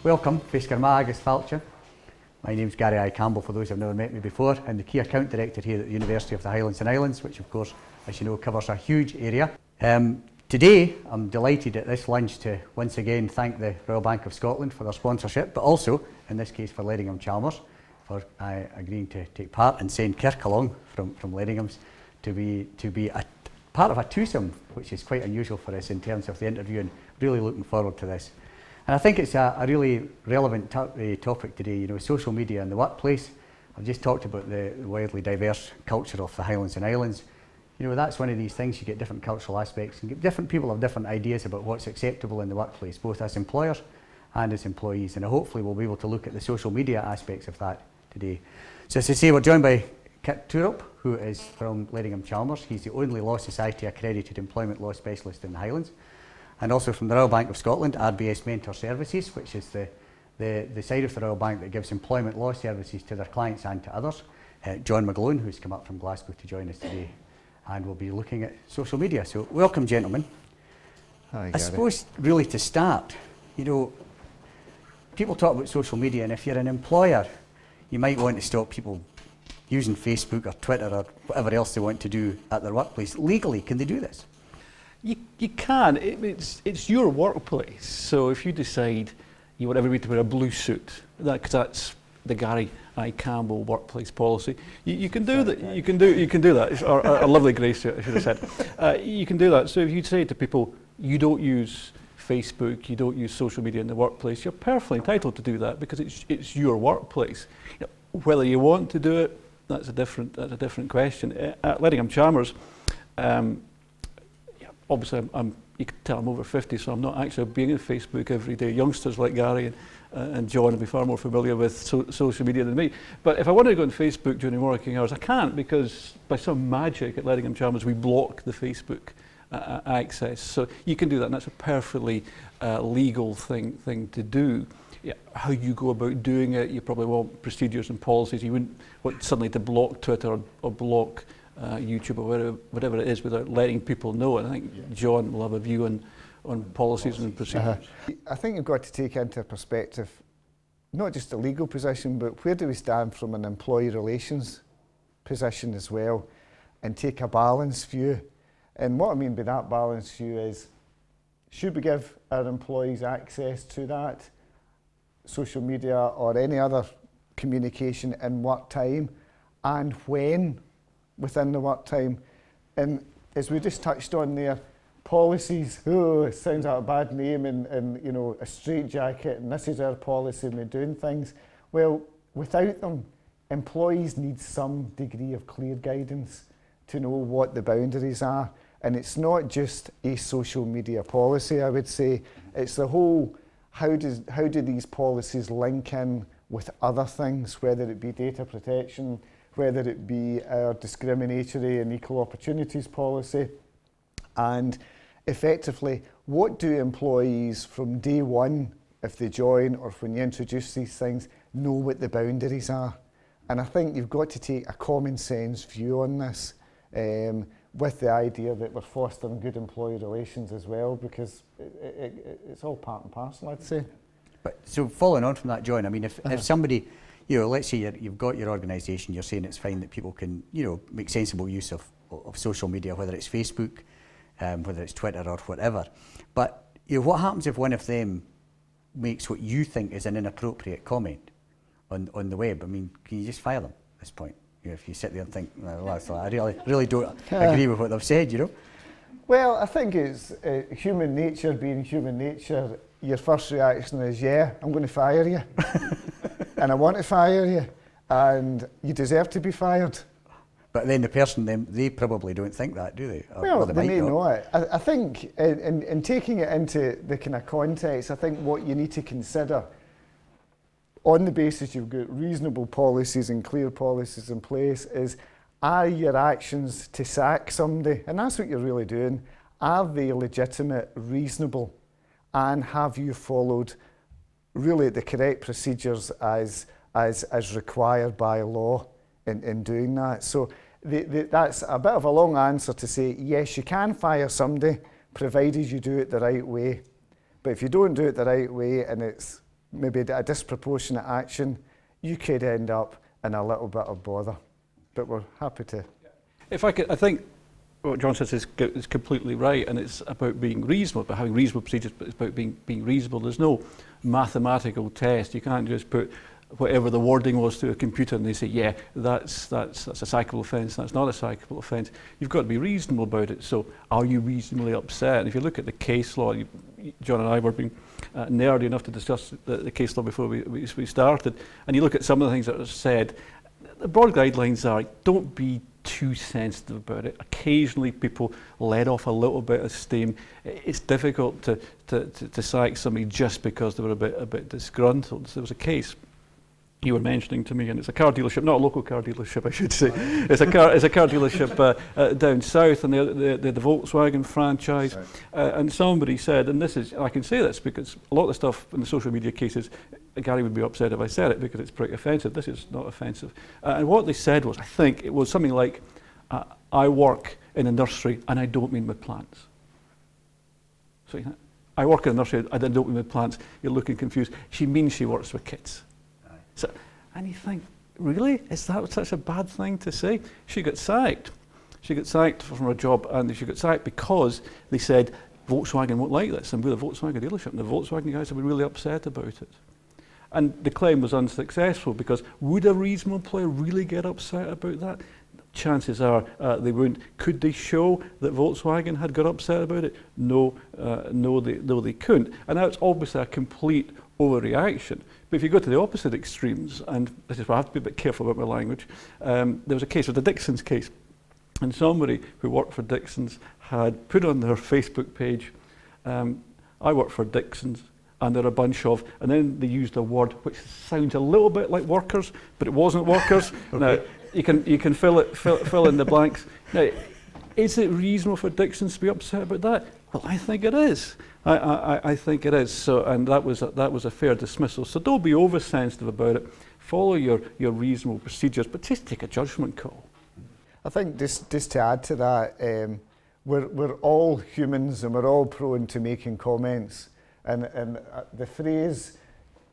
Welcome, Faiscarma agus Falcha. My name's Gary I. Campbell, for those who have never met me before, and the Key Account Director here at the University of the Highlands and Islands, which of course, as you know, covers a huge area. Today, I'm delighted at this lunch to once again thank the Royal Bank of Scotland for their sponsorship, but also, in this case, for Ledingham Chalmers, for agreeing to take part and send Kirk along from Ledingham's to be a part of a twosome, which is quite unusual for us in terms of the interview, and really looking forward to this. And I think it's a really relevant topic today, you know, social media in the workplace. I've just talked about the widely diverse culture of the Highlands and Islands. You know, that's one of these things, you get different cultural aspects, and different people have different ideas about what's acceptable in the workplace, both as employers and as employees. And hopefully we'll be able to look at the social media aspects of that today. So as I say, we're joined by Kit Turop, who is from Ledingham Chalmers. He's the only Law Society accredited employment law specialist in the Highlands. And also from the Royal Bank of Scotland, RBS Mentor Services, which is the side of the Royal Bank that gives employment law services to their clients and to others. John McGlone, who's come up from Glasgow to join us today. And we'll be looking at social media. So welcome, gentlemen. Hi, I suppose really to start, you know, people talk about social media, and if you're an employer, you might want to stop people using Facebook or Twitter or whatever else they want to do at their workplace. Legally, can they do this? You can. It's your workplace. So if you decide you want everybody to wear a blue suit, because that's the Gary I. Campbell workplace policy, you can do that. You can do that. Or a lovely grace, I should have said. You can do that. So if you say to people, you don't use Facebook, you don't use social media in the workplace, you're perfectly entitled to do that because it's your workplace. You know, whether you want to do it, that's a different question. At Ledingham Chalmers, obviously, you can tell I'm over 50, so I'm not actually being on Facebook every day. Youngsters like Gary and John will be far more familiar with social media than me. But if I wanted to go on Facebook during working hours, I can't, because by some magic at Ledingham Chalmers, we block the Facebook access. So you can do that, and that's a perfectly legal thing to do. Yeah, how you go about doing it, you probably want procedures and policies. You wouldn't want suddenly to block Twitter or block YouTube or whatever it is without letting people know. And I think John will have a view on policies and procedures. I think you've got to take into perspective not just a legal position, but where do we stand from an employee relations position as well, and take a balanced view. And what I mean by that balanced view is, should we give our employees access to that social media or any other communication in work time, and when within the work time? And as we just touched on there, policies, it sounds like a bad name, and you know, a straitjacket, and this is our policy and we're doing things. Well, without them, employees need some degree of clear guidance to know what the boundaries are. And it's not just a social media policy, I would say. It's the whole, how do these policies link in with other things, whether it be data protection, whether it be our discriminatory and equal opportunities policy, and effectively, what do employees from day one, if they join or when you introduce these things, know what the boundaries are? And I think you've got to take a common sense view on this, with the idea that we're fostering good employee relations as well, because it's all part and parcel, I'd say. But so following on from that, John, I mean, if somebody, you know, let's say you've got your organisation, you're saying it's fine that people can, you know, make sensible use of social media, whether it's Facebook, whether it's Twitter or whatever. But you know, what happens if one of them makes what you think is an inappropriate comment on the web? I mean, can you just fire them at this point? You know, if you sit there and think, well, I really don't agree with what they've said, you know? Well, I think it's human nature being human nature. Your first reaction is, yeah, I'm going to fire you. And I want to fire you. And you deserve to be fired. But then the person, they probably don't think that, do they? Well, they may not. I think in taking it into the kind of context, I think what you need to consider, on the basis you've got reasonable policies and clear policies in place, is, are your actions to sack somebody? And that's what you're really doing. Are they legitimate, reasonable? And have you followed really the correct procedures as required by law in doing that? So that's a bit of a long answer to say, yes, you can fire somebody, provided you do it the right way. But if you don't do it the right way and it's maybe a disproportionate action, you could end up in a little bit of bother. But we're happy to. If I could, I think what John says is completely right, and it's about being reasonable, about having reasonable procedures, but it's about being reasonable. There's no mathematical test. You can't just put whatever the wording was to a computer and they say, yeah, that's a cyclable offence, that's not a cyclable offence. You've got to be reasonable about it. So are you reasonably upset? And if you look at the case law, John and I were being nerdy enough to discuss the case law before we started, and you look at some of the things that are said, the broad guidelines are, don't be too sensitive about it. Occasionally people let off a little bit of steam. It's difficult to sack somebody just because they were a bit disgruntled. So there was a case you were mentioning to me, and it's a car dealership, not a local car dealership, I should say. It's a car dealership down south, and the Volkswagen franchise. Right. And somebody said, and this is, I can say this because a lot of the stuff in the social media cases, Gary would be upset if I said it because it's pretty offensive. This is not offensive. And what they said was, I think it was something like, I work in a nursery and I don't mean with plants. So I work in a nursery and I don't mean with plants. You're looking confused. She means she works with kids. So, and you think, really? Is that such a bad thing to say? She got sacked. She got sacked from her job, and she got sacked because they said Volkswagen won't like this, and we're a Volkswagen dealership, and the Volkswagen guys have been really upset about it. And the claim was unsuccessful because would a reasonable employer really get upset about that? Chances are they wouldn't. Could they show that Volkswagen had got upset about it? No, they couldn't. And that's obviously a complete overreaction. But if you go to the opposite extremes, and this is where I have to be a bit careful about my language, there was a case, with the Dixons case, and somebody who worked for Dixons had put on their Facebook page, I work for Dixons, and they're a bunch of, and then they used a word which sounds a little bit like workers, but it wasn't workers. Okay. Now, you can fill in the blanks. Now, is it reasonable for Dixons to be upset about that? Well, I think it is. I think it is. So, and that was a fair dismissal. So don't be oversensitive about it. Follow your reasonable procedures, but just take a judgment call. I think just to add to that, we're all humans and we're all prone to making comments. And the phrase,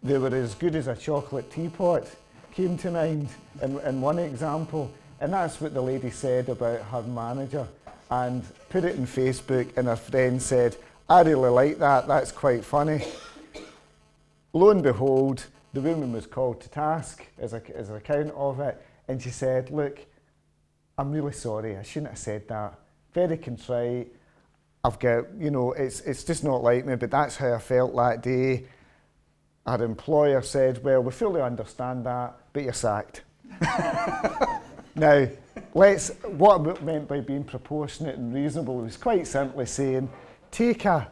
they were as good as a chocolate teapot, came to mind in one example. And that's what the lady said about her manager, and put it in Facebook, and her friend said, I really like that, that's quite funny. Lo and behold, the woman was called to task as an account of it, and she said, look, I'm really sorry, I shouldn't have said that. Very contrite, I've got, it's just not like me, but that's how I felt that day. Our employer said, well, we fully understand that, but you're sacked. Now, what it meant by being proportionate and reasonable was quite simply saying, take a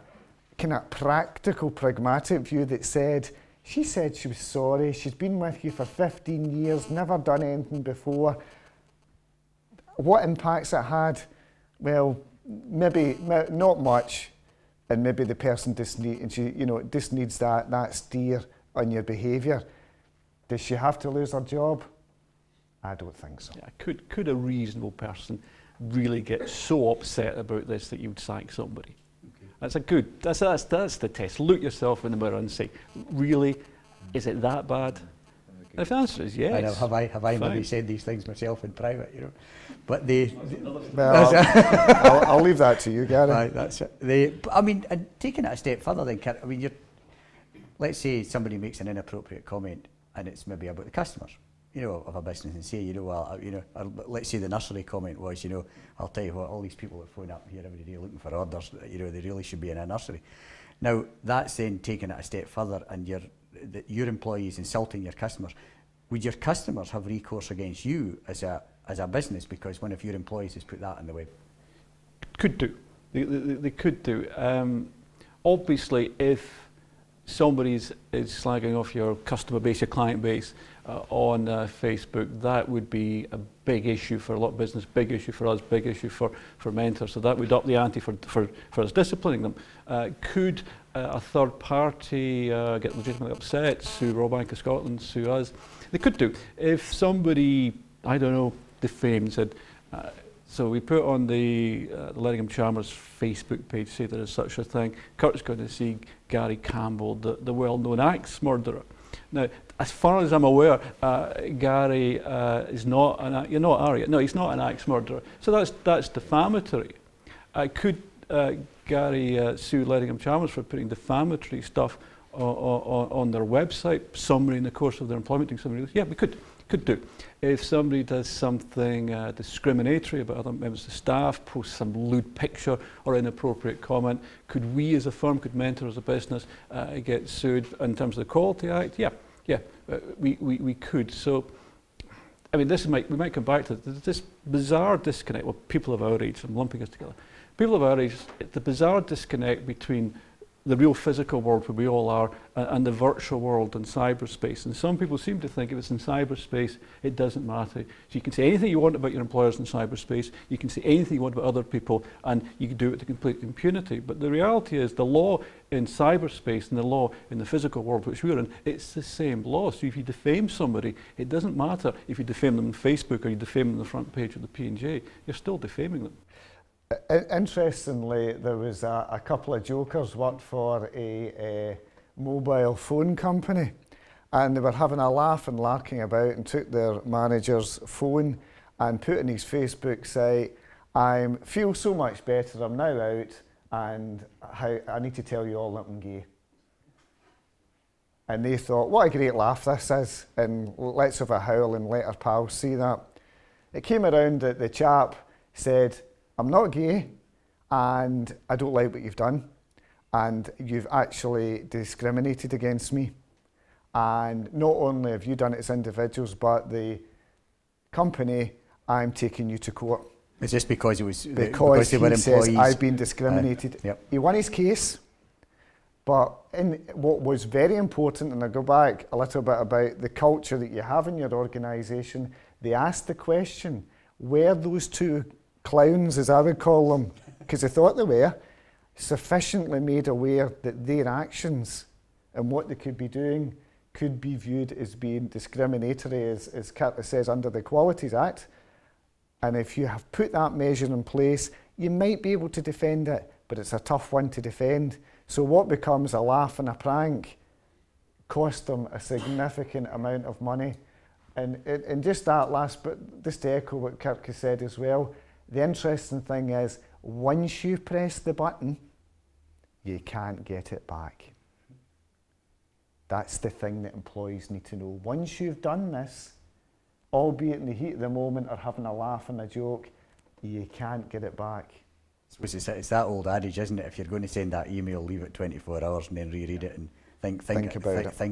kind of practical, pragmatic view that said, she said she was sorry, she's been with you for 15 years, never done anything before. What impacts it had? Well, maybe not much, and maybe the person just needs that steer on your behaviour. Does she have to lose her job? I don't think so. Yeah, could a reasonable person really get so upset about this that you would sack somebody? Okay. That's the test. Look yourself in the mirror and say, really, is it that bad? Okay. If the answer is yes. I know, have I maybe said these things myself in private, But I'll leave that to you, Gary. Right, that's it. And taking it a step further then, let's say somebody makes an inappropriate comment and it's maybe about the customers, of a business, and say, let's say the nursery comment was, I'll tell you what, all these people that phone up here every day looking for orders, they really should be in a nursery. Now, that's then taking it a step further, and your employees insulting your customers. Would your customers have recourse against you as a business because one of your employees has put that on the web? Could do. They could do. Obviously, if somebody is slagging off your customer base, your client base on Facebook, that would be a big issue for a lot of business, big issue for us, big issue for mentors. So that would up the ante for us disciplining them. Could a third party get legitimately upset, sue Royal Bank of Scotland, sue us? They could do. If somebody, I don't know, defamed, said, So we put on the Ledingham Chalmers Facebook page, say there is such a thing. Kurt's going to see Gary Campbell, the well-known axe murderer. Now, as far as I'm aware, Gary is not an you're not, are you? No, he's not an axe murderer. So that's defamatory. Could Gary sue Ledingham Chalmers for putting defamatory stuff on their website, summary in the course of their employment, doing something? Yeah, we could do. If somebody does something discriminatory about other members of staff, posts some lewd picture or inappropriate comment, could we as a firm, could Mentor as a business get sued in terms of the Equality Act? Yeah, we could. So, I mean, we might come back to this bizarre disconnect. Well, people of our age, I'm lumping us together. People of our age, the bizarre disconnect between the real physical world where we all are and the virtual world and cyberspace. And some people seem to think if it's in cyberspace, it doesn't matter. So you can say anything you want about your employers in cyberspace, you can say anything you want about other people, and you can do it to complete impunity. But the reality is the law in cyberspace and the law in the physical world which we're in, it's the same law. So if you defame somebody, it doesn't matter if you defame them on Facebook or you defame them on the front page of the P&J, you're still defaming them. Interestingly, there was a couple of jokers worked for a mobile phone company, and they were having a laugh and larking about and took their manager's phone and put in his Facebook site, I feel so much better, I'm now out, and I need to tell you all that I'm gay. And they thought, what a great laugh this is, and let's have a howl and let our pals see that. It came around that the chap said, I'm not gay, and I don't like what you've done, and you've actually discriminated against me. And not only have you done it as individuals, but the company, I'm taking you to court. Is this because it was because they were he employees? says I've been discriminated. Yep. He won his case, but what was very important, and I'll go back a little bit about the culture that you have in your organisation, they asked the question, were those two clowns, as I would call them, because they thought they were, sufficiently made aware that their actions and what they could be doing could be viewed as being discriminatory, as Curtis says, under the Equalities Act. And if you have put that measure in place, you might be able to defend it, but it's a tough one to defend. So what becomes a laugh and a prank cost them a significant amount of money. And just that last bit, just to echo what Kirk has said as well, the interesting thing is, once you press the button, you can't get it back. That's the thing that employees need to know. Once you've done this, albeit in the heat of the moment or having a laugh and a joke, you can't get it back. It's that old adage, isn't it? If you're going to send that email, leave it 24 hours and then reread it and think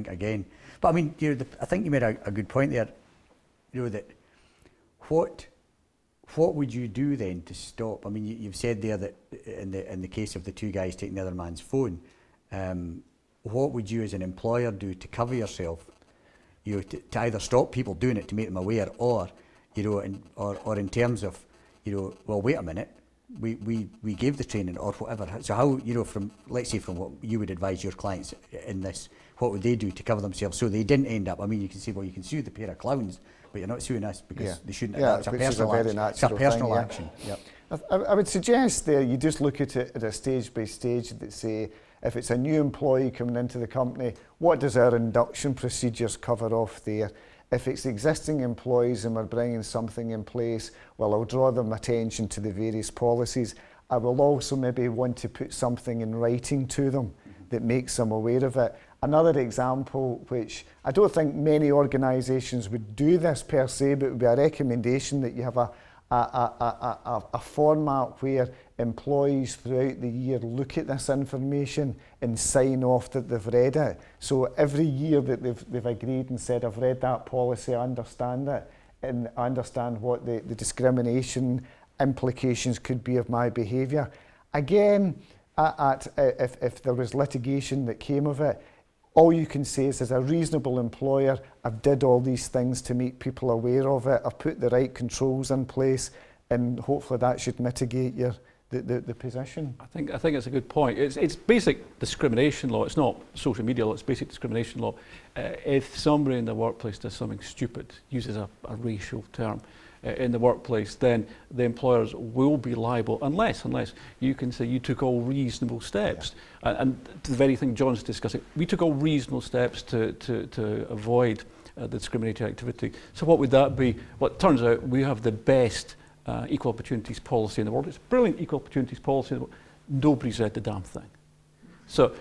again. But I mean, I think you made a good point there. That what would you do then to stop? I mean, you've said there that in the case of the two guys taking the other man's phone, what would you as an employer do to cover yourself? To either stop people doing it to make them aware, or or in terms of well, wait a minute, we gave the training or whatever. So how let's say from what you would advise your clients in this, what would they do to cover themselves so they didn't end up? I mean, you can say, well, you can sue the pair of clowns, but you're not suing us because they shouldn't. It's a personal action. It's a personal action. Yep. I would suggest there you just look at it at a stage by stage that say, if it's a new employee coming into the company, what does our induction procedures cover off there? If it's existing employees and we're bringing something in place, well, I'll draw them attention to the various policies. I will also maybe want to put something in writing to them that makes them aware of it. Another example, which I don't think many organisations would do this per se, but it would be a recommendation that you have a format where employees throughout the year look at this information and sign off that they've read it. So every year that they've agreed and said, I've read that policy, I understand it, and I understand what the discrimination implications could be of my behaviour. Again, if there was litigation that came of it, all you can say is, as a reasonable employer, I've did all these things to make people aware of it, I've put the right controls in place, and hopefully that should mitigate the position. I think it's a good point. It's basic discrimination law. It's not social media law, it's basic discrimination law. If somebody in the workplace does something stupid, uses a racial term, in the workplace, then the employers will be liable unless you can say you took all reasonable steps. And the very thing John's discussing, we took all reasonable steps to avoid the discriminatory activity. So what would that be? Well, it turns out we have the best equal opportunities policy in the world. It's a brilliant equal opportunities policy in the world. Nobody's read the damn thing. So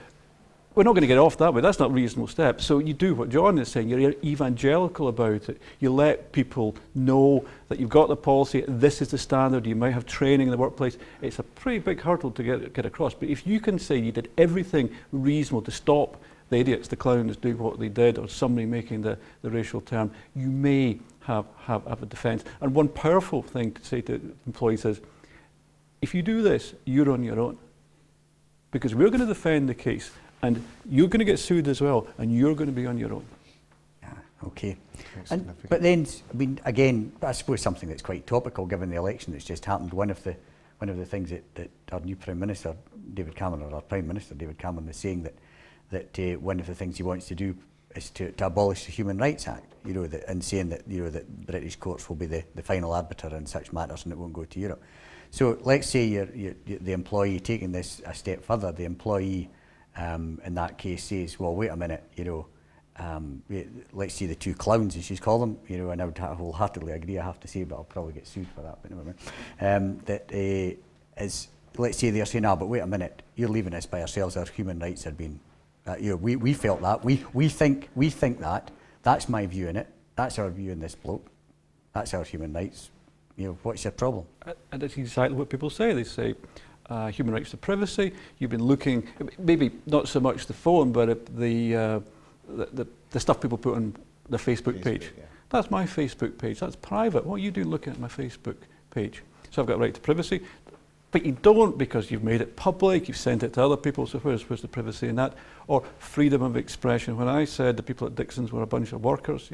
we're not going to get off that way. That's not reasonable steps. So you do what John is saying. You're evangelical about it. You let people know that you've got the policy. This is the standard. You might have training in the workplace. It's a pretty big hurdle to get across. But if you can say you did everything reasonable to stop the idiots, the clowns doing what they did, or somebody making the racial term, you may have a defence. And one powerful thing to say to employees is, if you do this, you're on your own. Because we're going to defend the case. And you're going to get sued as well, and you're going to be on your own. Yeah, okay. But then, I mean, again, I suppose something that's quite topical given the election that's just happened. One of the things that our new Prime Minister David Cameron, or our Prime Minister David Cameron, is saying that one of the things he wants to do is to abolish the Human Rights Act. You know, and saying that that British courts will be the final arbiter in such matters, and it won't go to Europe. So let's say you're the employee taking this a step further. The employee in that case says, well, wait a minute, let's see the two clowns, as you call them, and I would wholeheartedly agree, I have to say, but I'll probably get sued for that, but never mind. Let's say they're saying, but wait a minute, you're leaving us by ourselves, our human rights are being, we felt that, we think that, that's my view in it, that's our view in this bloke, that's our human rights, what's your problem? And that's exactly what people say. They say, human rights to privacy. You've been looking, maybe not so much the phone, but at the stuff people put on their Facebook page. Yeah. That's my Facebook page. That's private. What are you doing looking at my Facebook page? So I've got a right to privacy, but you don't because you've made it public. You've sent it to other people. So where's the privacy in that? Or freedom of expression. When I said the people at Dixon's were a bunch of workers,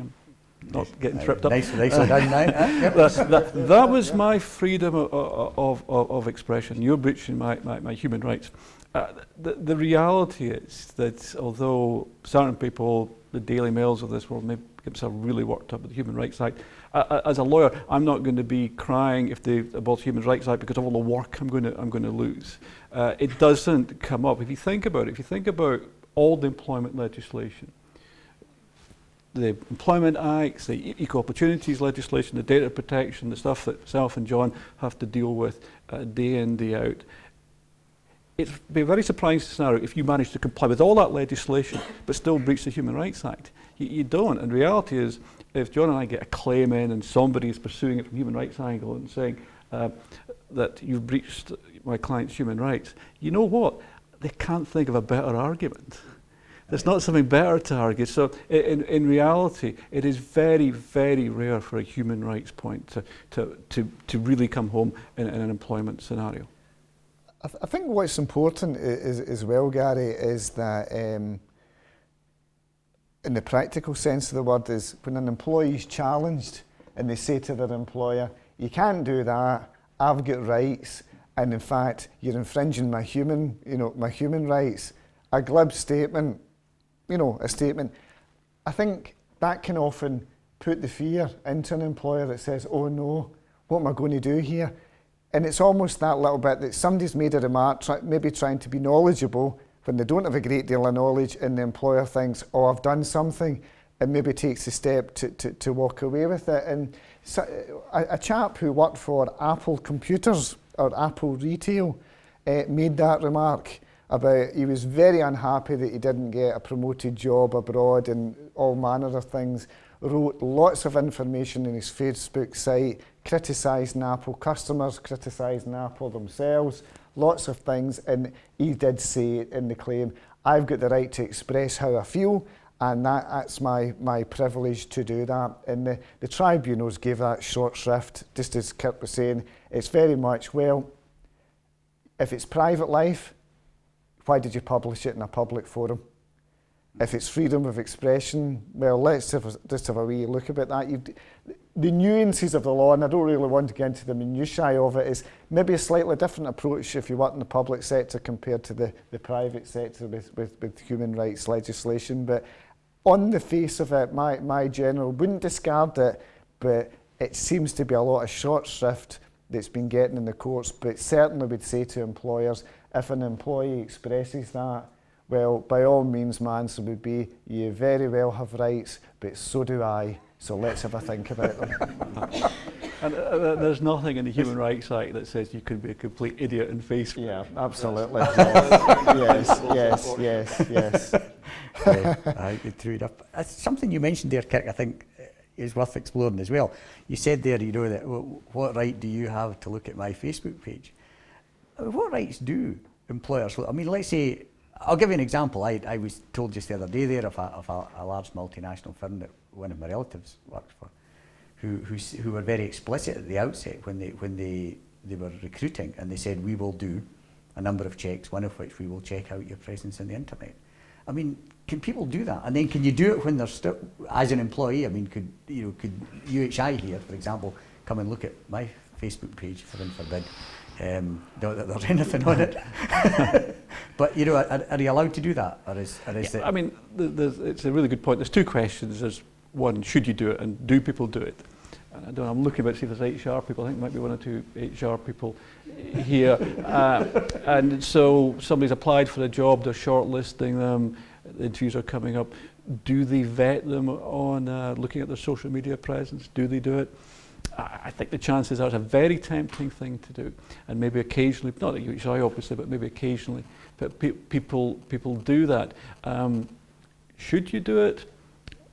not getting tripped up. Nicely done now. That was my freedom of expression. You're breaching my human rights. The reality is that although certain people, the Daily Mails of this world, may get themselves really worked up with the Human Rights Act, as a lawyer, I'm not going to be crying if they abolish the Human Rights Act because of all the work I'm going to lose. It doesn't come up. If you think about it, if you think about all the employment legislation, the Employment Acts, the Equal Opportunities legislation, the data protection, the stuff that myself and John have to deal with day in, day out. It'd be a very surprising scenario if you manage to comply with all that legislation but still breach the Human Rights Act. You don't. And the reality is, if John and I get a claim in and somebody is pursuing it from a human rights angle and saying that you've breached my client's human rights, you know what? They can't think of a better argument. There's not something better to argue. So in reality, it is very, very rare for a human rights point to really come home in an employment scenario. I think what's important is, as well, Gary, is that in the practical sense of the word, is when an employee is challenged and they say to their employer, you can't do that, I've got rights, and in fact, you're infringing my human rights. A glib statement, a statement. I think that can often put the fear into an employer that says, oh no, what am I going to do here? And it's almost that little bit that somebody's made a remark, maybe trying to be knowledgeable when they don't have a great deal of knowledge, and the employer thinks, oh, I've done something, and maybe takes a step to walk away with it. And so, a chap who worked for Apple Computers or Apple Retail made that remark about he was very unhappy that he didn't get a promoted job abroad and all manner of things, wrote lots of information in his Facebook site, criticising Apple customers, criticising Apple themselves, lots of things, and he did say in the claim, I've got the right to express how I feel, and that's my privilege to do that. And the tribunals gave that short shrift, just as Kurt was saying. It's very much, well, if it's private life, why did you publish it in a public forum? If it's freedom of expression, well, let's just have a wee look about that. The nuances of the law, and I don't really want to get into the minutiae of it, is maybe a slightly different approach if you work in the public sector compared to the private sector with human rights legislation. But on the face of it, my general wouldn't discard it, but it seems to be a lot of short shrift that's been getting in the courts, but certainly would say to employers, if an employee expresses that, well, by all means, my answer would be, you very well have rights, but so do I, so let's have a think about them. And there's nothing in the Human Rights Act that says you could be a complete idiot in Facebook. Yeah, absolutely. Yes. True enough. Something you mentioned there, Kirk, I think is worth exploring as well. You said there, you know, that what right do you have to look at my Facebook page? What rights do employers? I mean, let's say, I'll give you an example. I was told just the other day there of a large multinational firm that one of my relatives works for, who were very explicit at the outset when they were recruiting, and they said, we will do a number of checks, one of which we will check out your presence on the internet. I mean, can people do that? And then can you do it when they're still, as an employee? I mean, could UHI here, for example, come and look at my Facebook page, heaven forbid, not that there's anything on it. But, you know, are you allowed to do that? Or is it? I mean, it's a really good point. There's two questions. There's one, should you do it, and do people do it? And I'm looking about to see if there's HR people. I think there might be one or two HR people here. And so somebody's applied for a job, they're shortlisting them, the interviews are coming up. Do they vet them on looking at their social media presence? Do they do it? I think the chances are it's a very tempting thing to do, and maybe occasionally, not at UHI obviously, but maybe occasionally, but people do that. Should you do it?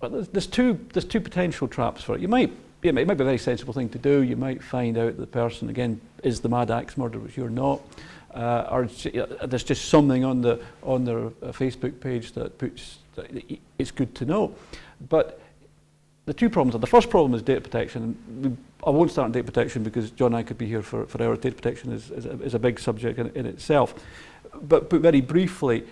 Well, there's two potential traps for it. It might be a very sensible thing to do. You might find out the person again is the mad axe murderer, which you're not, or there's just something on their Facebook page that it's good to know. But the two problems are, the first problem is data protection. I won't start on data protection because John and I could be here for hours. Data protection is a big subject in itself. But very briefly,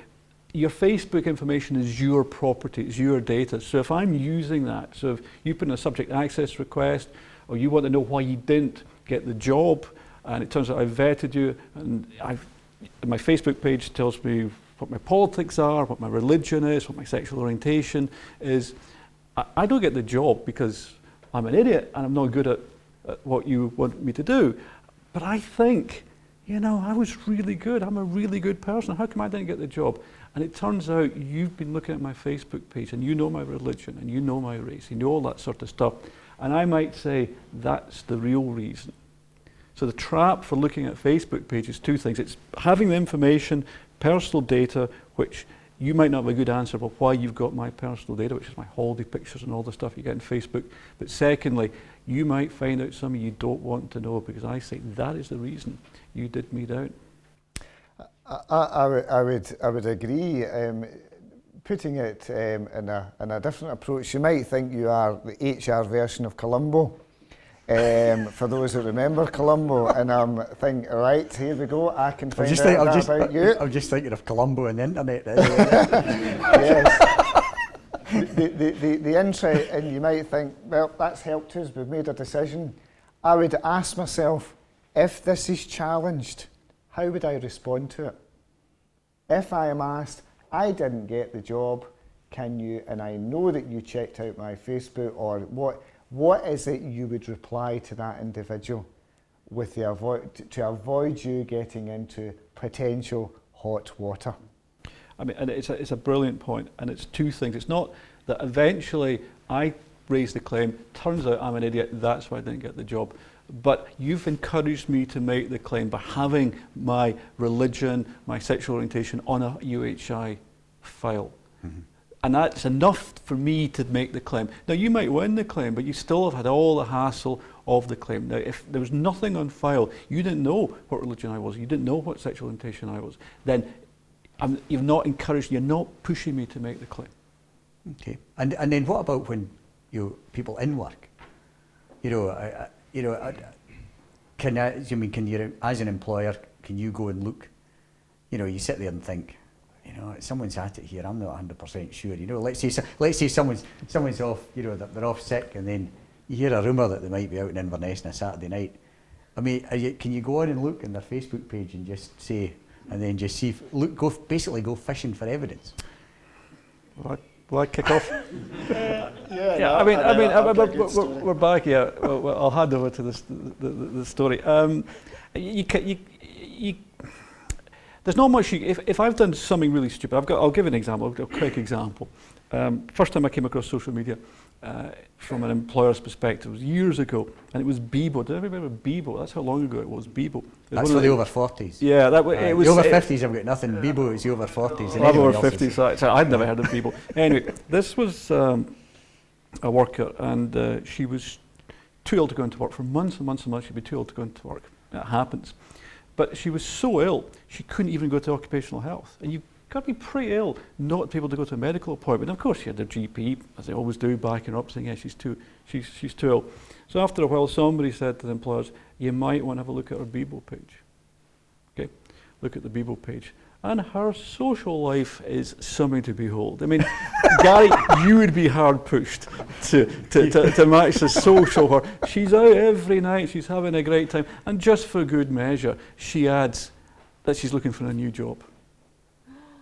your Facebook information is your property, it's your data. So if I'm using that, so if you put in a subject access request, or you want to know why you didn't get the job, and it turns out I vetted you, and my Facebook page tells me what my politics are, what my religion is, what my sexual orientation is, I don't get the job because I'm an idiot and I'm not good at what you want me to do. But I think, you know, I was really good. I'm a really good person. How come I didn't get the job? And it turns out you've been looking at my Facebook page and you know my religion and you know my race, you know all that sort of stuff. And I might say that's the real reason. So the trap for looking at Facebook page is two things. It's having the information, personal data, which you might not have a good answer for why you've got my personal data, which is my holiday pictures and all the stuff you get on Facebook. But secondly, you might find out something you don't want to know, because I say that is the reason you did me down. I would agree. Putting it in a different approach, you might think you are the HR version of Columbo. For those who remember Columbo, and I'm thinking, right, here we go, I can find out about you. I'm just thinking of Columbo and the internet. Yes. The insight, and you might think, well, that's helped us, we've made a decision. I would ask myself, if this is challenged, how would I respond to it? If I am asked, I didn't get the job, can you, and I know that you checked out my Facebook, or what is it you would reply to that individual with to avoid you getting into potential hot water? I mean, and it's a brilliant point, and it's two things. It's not that eventually I raise the claim, turns out I'm an idiot, that's why I didn't get the job. But you've encouraged me to make the claim by having my religion, my sexual orientation on a UHI file. Mm-hmm. And that's enough for me to make the claim. Now, you might win the claim, but you still have had all the hassle of the claim. Now, if there was nothing on file, you didn't know what religion I was, you didn't know what sexual orientation I was, then you've not encouraged, you're not pushing me to make the claim. Okay. And then what about when people in work? Can you, as an employer, can you go and look? You sit there and think, someone's at it here. I'm not 100% sure. Let's say someone's off. They're off sick, and then you hear a rumour that they might be out in Inverness on a Saturday night. I mean, can you go on and look on their Facebook page and just say, and then just see, go fishing for evidence? Well, Will I kick off? Yeah, I mean, we're back here. Well, I'll hand over to the story. There's not much. If I've done something really stupid, I'll give an example. A quick example. First time I came across social media from an employer's perspective was years ago, and it was Bebo. Did everybody remember Bebo? That's how long ago it was. Bebo. That's for the over 40s. Yeah, it was. The over 50s have got nothing. Bebo is the over 40s. I'm over 50s. So I'd never heard of Bebo. Anyway, this was a worker, and she was too ill to go into work for months and months and months. She'd be too ill to go into work. It happens. But she was so ill, she couldn't even go to occupational health. And you've got to be pretty ill not to be able to go to a medical appointment. And of course, she had their GP, as they always do, backing her up, saying, yeah, she's too ill. So after a while, somebody said to the employers, you might want to have a look at her Bebo page. Okay, look at the Bebo page. And her social life is something to behold. I mean, Gary, you would be hard pushed to match the social her. She's out every night, she's having a great time, and just for good measure, she adds that she's looking for a new job.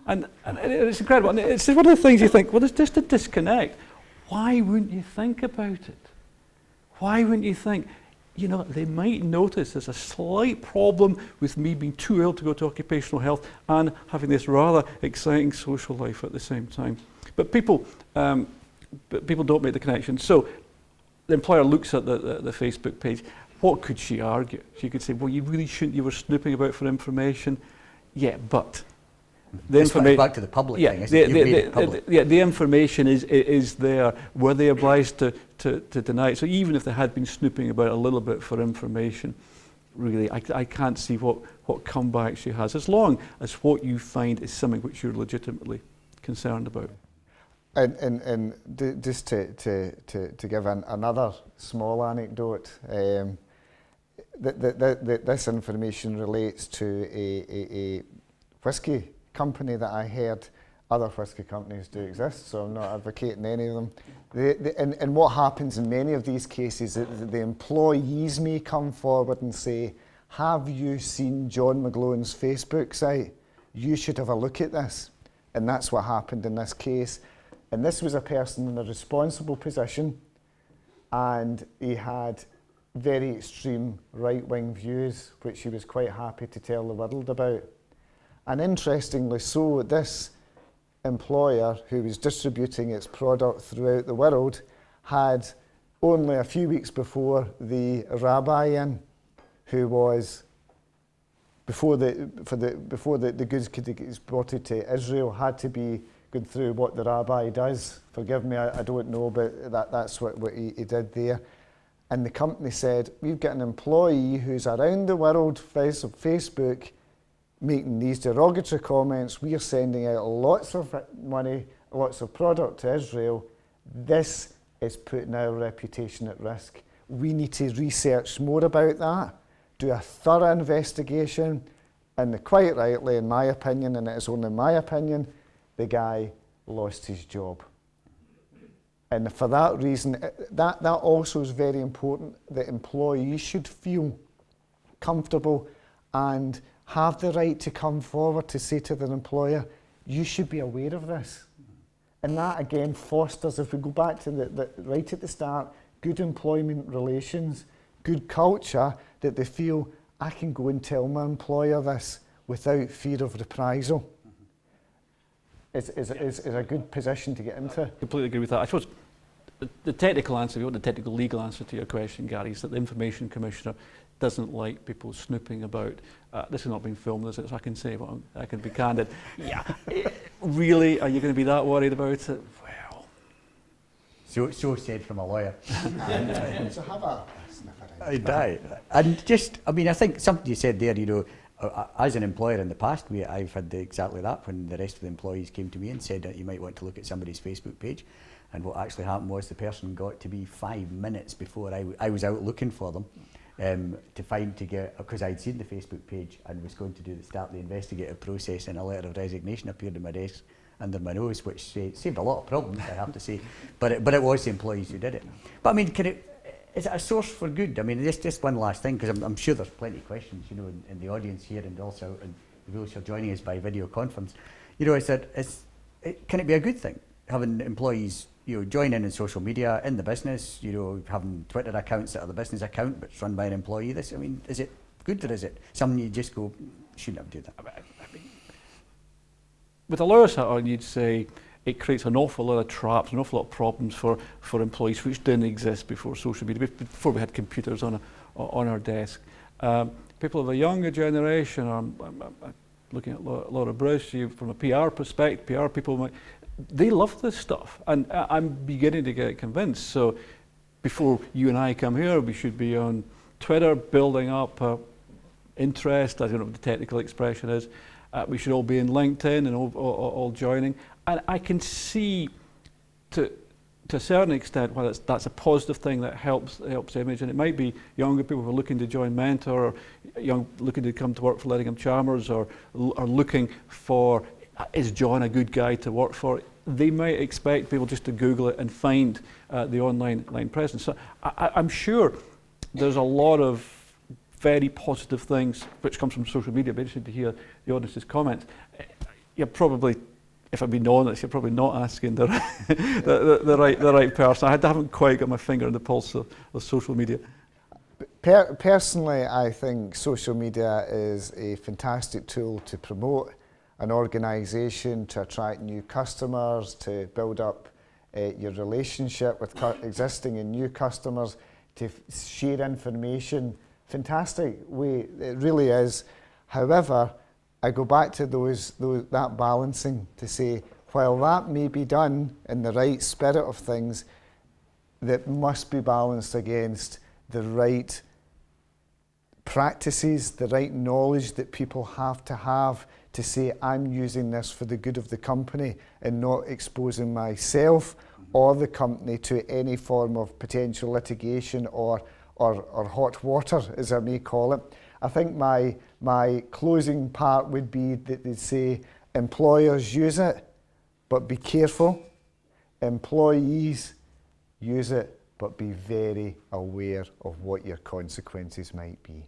And it's incredible. And it's one of the things you think, well, there's just a disconnect. Why wouldn't you think about it? Why wouldn't you think, you know, they might notice there's a slight problem with me being too ill to go to occupational health and having this rather exciting social life at the same time. But people don't make the connection. So the employer looks at the Facebook page. What could she argue? She could say, well, you really shouldn't. You were snooping about for information. Yeah, but the information back to the public yeah, thing. You've made it public. The information is there. Were they obliged to deny it? So even if they had been snooping about a little bit for information, really, I can't see what comeback she has, as long as what you find is something which you're legitimately concerned about. And just to give another small anecdote, this information relates to a whisky company that I heard. Other whisky companies do exist, so I'm not advocating any of them. And what happens in many of these cases is that the employees may come forward and say, have you seen John McGlone's Facebook site? You should have a look at this. And that's what happened in this case. And this was a person in a responsible position, and he had very extreme right-wing views, which he was quite happy to tell the world about. And interestingly so, this employer who was distributing its product throughout the world had only a few weeks before the rabbi in, who was before the goods could get exported to Israel, had to be going through what the rabbi does. Forgive me, I don't know, but that's what he did there. And the company said, we've got an employee who's around the world face of Facebook making these derogatory comments. We are sending out lots of money, lots of product to Israel. This is putting our reputation at risk. We need to research more about that, do a thorough investigation, and quite rightly, in my opinion, and it is only my opinion, the guy lost his job. And for that reason, that also is very important, that employees should feel comfortable and have the right to come forward to say to their employer, you should be aware of this. And that again fosters, if we go back to the right at the start, good employment relations, good culture, that they feel, I can go and tell my employer this without fear of reprisal. Is a good position to get into. Completely agree with that. I suppose the technical answer, if you want the technical legal answer to your question, Gary, is that the Information Commissioner doesn't like people snooping about. This has not been filmed, is it? So I can say, well, I can be candid. Yeah, really? Are you going to be that worried about it? Well, so said from a lawyer. So have a sniff Aye. And just, I mean, I think something you said there, you know, as an employer in the past, I've had exactly that when the rest of the employees came to me and said that you might want to look at somebody's Facebook page. And what actually happened was the person got to be 5 minutes before I was out looking for them because I'd seen the Facebook page and was going to start the investigative process, and a letter of resignation appeared in my desk under my nose, which saved a lot of problems, I have to say. But it was the employees who did it. But I mean, is it a source for good? I mean, just one last thing, because I'm sure there's plenty of questions, you know, in the audience here, and also in those who are joining us by video conference. You know, can it be a good thing? having employees, join in social media in the business, having Twitter accounts that are the business account but it's run by an employee. Is it good, or is it something you just go, shouldn't have do that? I mean, with a lawyer's hat on, you'd say it creates an awful lot of traps, an awful lot of problems for employees, which didn't exist before social media, before we had computers on our desk. People of a younger generation, I'm looking at Laura Bruce, from a PR perspective, PR people, they love this stuff, and I'm beginning to get convinced. So before you and I come here, we should be on Twitter, building up interest. I don't know what the technical expression is. We should all be in LinkedIn and all joining. And I can see, to a certain extent, why that's a positive thing that helps image. And it might be younger people who are looking to join Mentor, or looking to come to work for Ledingham Chalmers, or are looking for, is John a good guy to work for? They might expect people just to Google it and find the online presence. So I'm sure there's a lot of very positive things which comes from social media. I'd be interested to hear the audience's comments. You're probably, if I'm being honest, you're probably not asking the right person. I haven't quite got my finger on the pulse of social media. Personally, I think social media is a fantastic tool to promote an organisation, to attract new customers, to build up your relationship with existing and new customers, to share information. Fantastic way, it really is. However, I go back to that balancing to say, while that may be done in the right spirit of things, that must be balanced against the right practices, the right knowledge that people have to say, I'm using this for the good of the company and not exposing myself or the company to any form of potential litigation or hot water, as I may call it. I think my closing part would be that they'd say, employers use it, but be careful. Employees use it, but be very aware of what your consequences might be.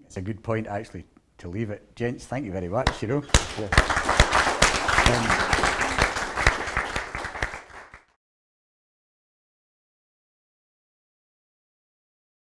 It's a good point, actually, to leave it. Gents, thank you very much,